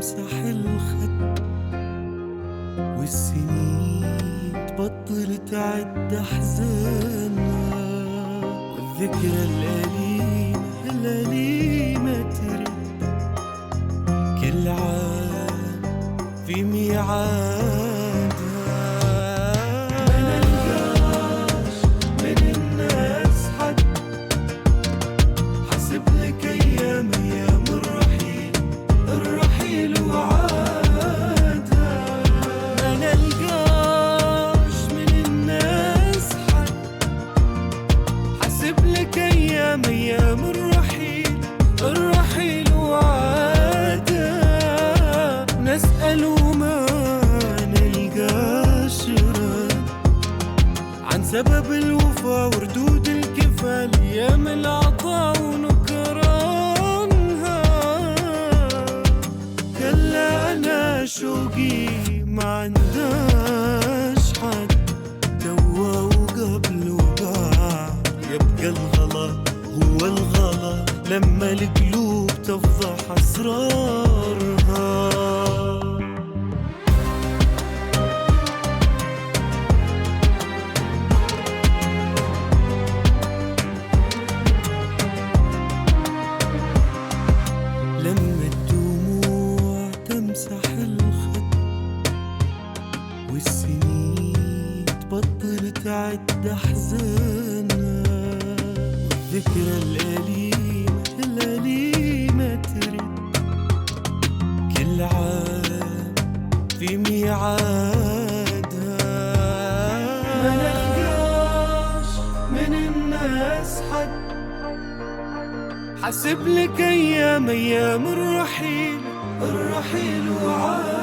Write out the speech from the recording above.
تمسح الخد، والسنين تبطل تعد أحزانها، والذكرى الأليمة ترد كل عام في ميعادها. ما نلقاش من الناس حد حسب لك أيام الرحيل وعادها. ما نلقاش من الناس حد حسب لك أيام الرحيل وعادها. نسأل وما نلقاش رد عن سبب الوفا وردود الكفال، أيام العطا ونكرانها. كلا أنا شوقي ما عنداش حد، توا وقبل وبعد يبقى الغلا هو الغلا لما القلوب تفضح أسرارها. لما الدموع تمسح الخد، والسنين تبطل تعد أحزانها، والذكرى الأليمة ترد كل عام في ميعادها. ما نلقاش من الناس حد حسب لك أيام الرحيل وعاد.